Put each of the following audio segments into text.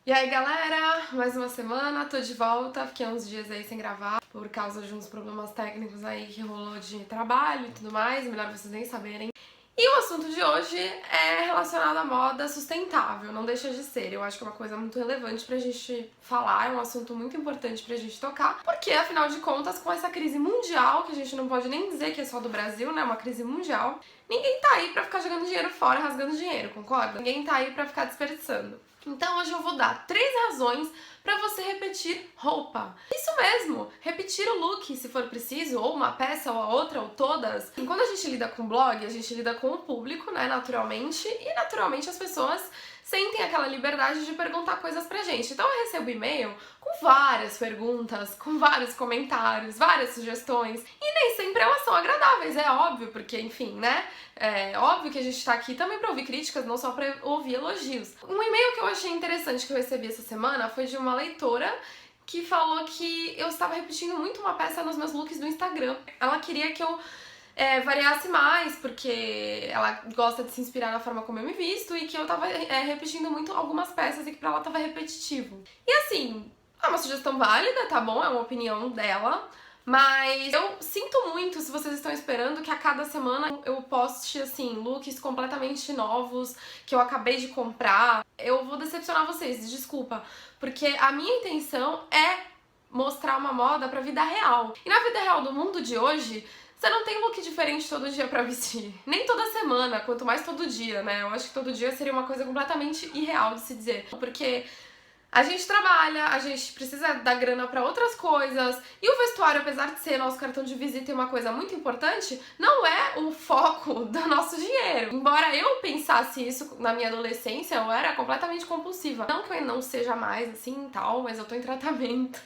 E aí galera, mais uma semana, tô de volta, fiquei uns dias aí sem gravar por causa de uns problemas técnicos aí que rolou de trabalho e tudo mais, melhor vocês nem saberem. E o assunto de hoje é relacionado à moda sustentável, não deixa de ser. Eu acho que é uma coisa muito relevante pra gente falar, é um assunto muito importante pra gente tocar, porque afinal de contas, com essa crise mundial, que a gente não pode nem dizer que é só do Brasil, né, uma crise mundial, ninguém tá aí pra ficar jogando dinheiro fora, rasgando dinheiro, concorda? Ninguém tá aí pra ficar desperdiçando. Então hoje eu vou dar 3 razões pra você repetir roupa. Isso mesmo, repetir o look se for preciso, ou uma peça, ou a outra, ou todas. E quando a gente lida com blog, a gente lida com o público, né, naturalmente, e naturalmente as pessoas sentem aquela liberdade de perguntar coisas pra gente. Então eu recebo e-mail com várias perguntas, com vários comentários, várias sugestões, e nem sempre elas são agradáveis, é óbvio, porque enfim, né, é óbvio que a gente tá aqui também pra ouvir críticas, não só pra ouvir elogios. Um e-mail que eu achei interessante que eu recebi essa semana foi de uma leitora que falou que eu estava repetindo muito uma peça nos meus looks do Instagram. Ela queria que eu variasse mais, porque ela gosta de se inspirar na forma como eu me visto e que eu tava repetindo muito algumas peças e que pra ela tava repetitivo. E assim, é uma sugestão válida, tá bom? É uma opinião dela. Mas eu sinto muito se vocês estão esperando que a cada semana eu poste, assim, looks completamente novos que eu acabei de comprar. Eu vou decepcionar vocês, desculpa. Porque a minha intenção é mostrar uma moda pra vida real. E na vida real do mundo de hoje, você não tem look diferente todo dia pra vestir. Nem toda semana, quanto mais todo dia, né? Eu acho que todo dia seria uma coisa completamente irreal de se dizer. Porque a gente trabalha, a gente precisa dar grana pra outras coisas, e o vestuário, apesar de ser nosso cartão de visita e uma coisa muito importante, não é o foco do nosso dinheiro. Embora eu pensasse isso na minha adolescência, eu era completamente compulsiva. Não que eu não seja mais assim e tal, mas eu tô em tratamento.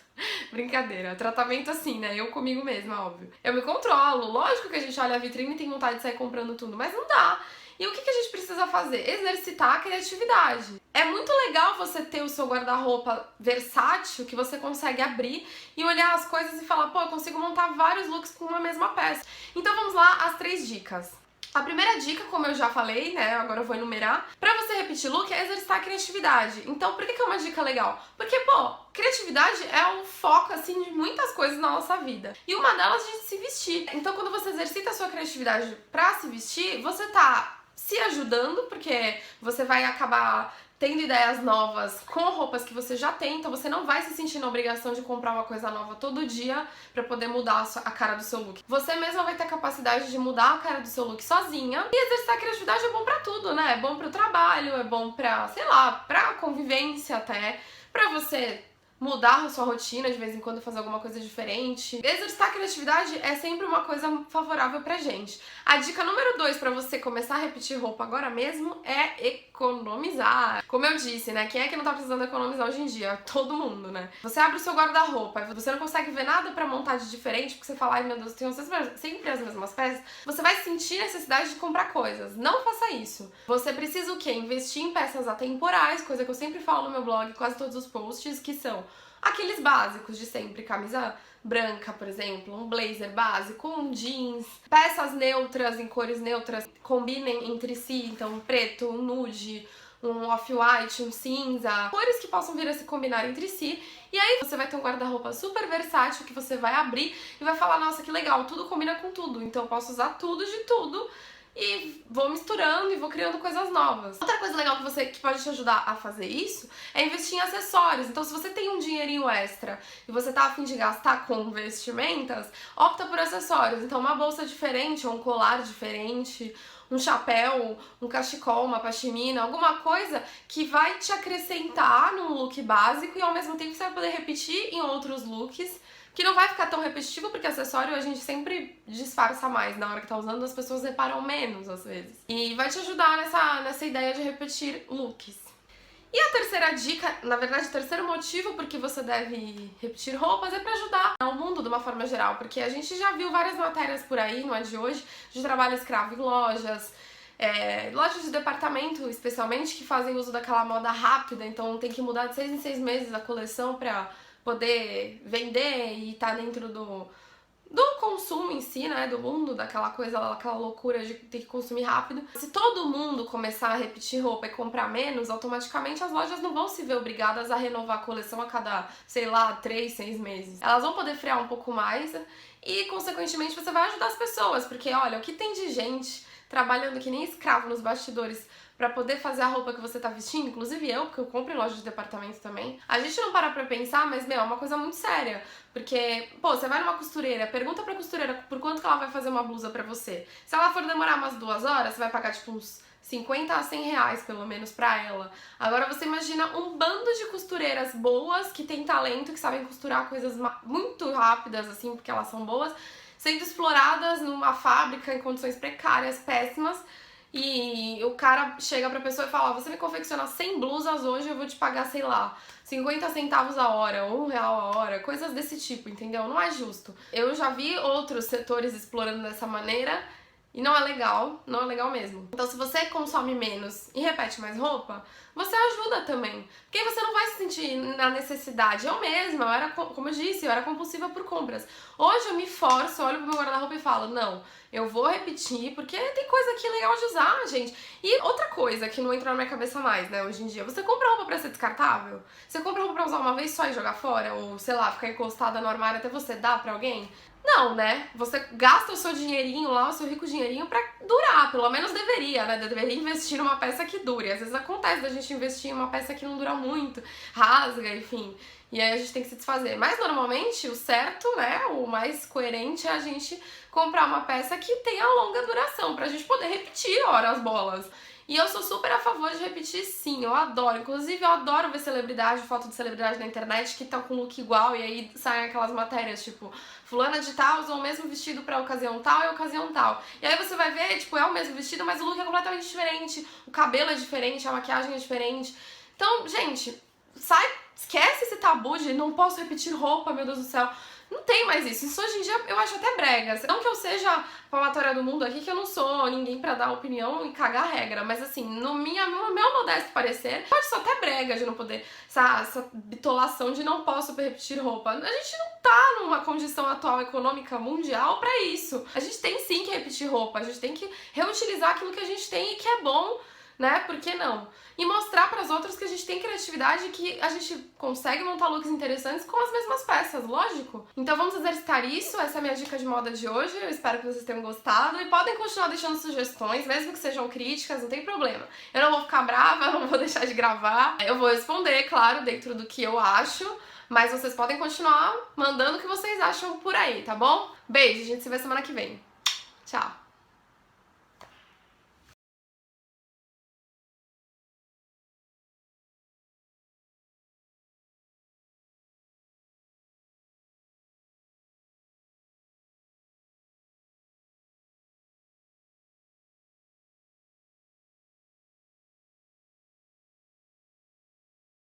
Brincadeira, tratamento assim, né? Eu comigo mesma, óbvio. Eu me controlo, lógico que a gente olha a vitrine e tem vontade de sair comprando tudo, mas não dá. E o que a gente precisa fazer? Exercitar a criatividade. É muito legal você ter o seu guarda-roupa versátil, que você consegue abrir e olhar as coisas e falar, pô, eu consigo montar vários looks com uma mesma peça. Então vamos lá, as 3 dicas. A primeira dica, como eu já falei, né, agora eu vou enumerar, pra você repetir look é exercitar a criatividade. Então, por que é uma dica legal? Porque, pô, criatividade é o foco, assim, de muitas coisas na nossa vida. E uma delas é de se vestir. Então, quando você exercita a sua criatividade pra se vestir, você tá se ajudando, porque você vai acabar tendo ideias novas com roupas que você já tem, então você não vai se sentir na obrigação de comprar uma coisa nova todo dia pra poder mudar a cara do seu look. Você mesma vai ter a capacidade de mudar a cara do seu look sozinha, e exercitar a criatividade é bom pra tudo, né? É bom pro trabalho, é bom pra, sei lá, pra convivência até, pra você mudar a sua rotina, de vez em quando fazer alguma coisa diferente. Exercitar a criatividade é sempre uma coisa favorável pra gente. A dica número 2 pra você começar a repetir roupa agora mesmo é economizar. Como eu disse, né? Quem é que não tá precisando economizar hoje em dia? Todo mundo, né? Você abre o seu guarda-roupa e você não consegue ver nada pra montar de diferente, porque você fala, ai meu Deus, tem sempre as mesmas peças. Você vai sentir necessidade de comprar coisas. Não faça isso. Você precisa o quê? Investir em peças atemporais, coisa que eu sempre falo no meu blog, quase todos os posts, que são aqueles básicos de sempre, camisa branca, por exemplo, um blazer básico, um jeans, peças neutras, em cores neutras, combinem entre si, então um preto, um nude, um off-white, um cinza, cores que possam vir a se combinar entre si, e aí você vai ter um guarda-roupa super versátil que você vai abrir e vai falar, nossa, que legal, tudo combina com tudo, então eu posso usar tudo de tudo, e vou misturando e vou criando coisas novas. Outra coisa legal que pode te ajudar a fazer isso é investir em acessórios. Então, se você tem um dinheirinho extra e você tá a fim de gastar com vestimentas, opta por acessórios. Então, uma bolsa diferente, ou um colar diferente, um chapéu, um cachecol, uma pashmina, alguma coisa que vai te acrescentar num look básico e ao mesmo tempo você vai poder repetir em outros looks, que não vai ficar tão repetitivo, porque acessório a gente sempre disfarça mais. Na hora que tá usando, as pessoas reparam menos, às vezes. E vai te ajudar nessa ideia de repetir looks. E a terceira dica, na verdade, o terceiro motivo por que você deve repetir roupas é pra ajudar o mundo de uma forma geral. Porque a gente já viu várias matérias por aí, não é de hoje, de trabalho escravo em lojas, lojas de departamento, especialmente, que fazem uso daquela moda rápida. Então tem que mudar de 6 em 6 meses a coleção pra poder vender e tá dentro do consumo em si, né, do mundo, daquela coisa, aquela loucura de ter que consumir rápido. Se todo mundo começar a repetir roupa e comprar menos, automaticamente as lojas não vão se ver obrigadas a renovar a coleção a cada, sei lá, 3, 6 meses. Elas vão poder frear um pouco mais e, consequentemente, você vai ajudar as pessoas, porque, olha, o que tem de gente trabalhando que nem escravo nos bastidores pra poder fazer a roupa que você tá vestindo, inclusive eu, porque eu compro em loja de departamento também. A gente não para pra pensar, mas, meu, é uma coisa muito séria. Porque, pô, você vai numa costureira, pergunta pra costureira por quanto que ela vai fazer uma blusa pra você. Se ela for demorar umas 2 horas, você vai pagar, tipo, uns 50 a 100 reais, pelo menos, pra ela. Agora você imagina um bando de costureiras boas, que tem talento, que sabem costurar coisas muito rápidas, assim, porque elas são boas, sendo exploradas numa fábrica em condições precárias, péssimas, e o cara chega pra pessoa e fala, ó, você me confecciona 100 blusas hoje, eu vou te pagar, sei lá, 50 centavos a hora, ou R$1 a hora, coisas desse tipo, entendeu? Não é justo. Eu já vi outros setores explorando dessa maneira e não é legal, não é legal mesmo. Então se você consome menos e repete mais roupa, você ajuda também. Porque aí você não vai se sentir na necessidade. Eu mesma, eu era, como eu disse, eu era compulsiva por compras. Hoje eu me forço, olho pro meu guarda-roupa e falo, não, eu vou repetir, porque tem coisa aqui legal de usar, gente. E outra coisa que não entra na minha cabeça mais, né, hoje em dia, você compra roupa pra ser descartável? Você compra roupa pra usar uma vez só e jogar fora? Ou, sei lá, ficar encostada no armário até você dar pra alguém? Não, né? Você gasta o seu dinheirinho lá, o seu rico dinheirinho pra durar, pelo menos deveria, né? Deveria investir numa peça que dure. Às vezes acontece da gente investir em uma peça que não dura muito, rasga, enfim. E aí a gente tem que se desfazer. Mas normalmente o certo, né, o mais coerente é a gente comprar uma peça que tenha longa duração, pra gente poder repetir, ora, as bolas. E eu sou super a favor de repetir, sim, eu adoro. Inclusive, eu adoro ver celebridade, foto de celebridade na internet que estão com look igual e aí saem aquelas matérias, tipo, fulana de tal usou o mesmo vestido pra ocasião tal e ocasião tal. E aí você vai ver, tipo, é o mesmo vestido, mas o look é completamente diferente, o cabelo é diferente, a maquiagem é diferente. Então, gente, esquece esse tabu de não posso repetir roupa, meu Deus do céu. Não tem mais isso. Isso hoje em dia eu acho até brega. Não que eu seja a palmatória do mundo aqui, que eu não sou ninguém pra dar opinião e cagar a regra, mas assim, no meu modesto parecer, pode ser até brega de não poder, essa bitolação de não posso repetir roupa. A gente não tá numa condição atual econômica mundial pra isso. A gente tem sim que repetir roupa, a gente tem que reutilizar aquilo que a gente tem e que é bom, né? Por que não? E mostrar para as outras que a gente tem criatividade e que a gente consegue montar looks interessantes com as mesmas peças, lógico. Então vamos exercitar isso, essa é a minha dica de moda de hoje, eu espero que vocês tenham gostado e podem continuar deixando sugestões, mesmo que sejam críticas, não tem problema. Eu não vou ficar brava, eu não vou deixar de gravar, eu vou responder, claro, dentro do que eu acho, mas vocês podem continuar mandando o que vocês acham por aí, tá bom? Beijo, a gente se vê semana que vem. Tchau!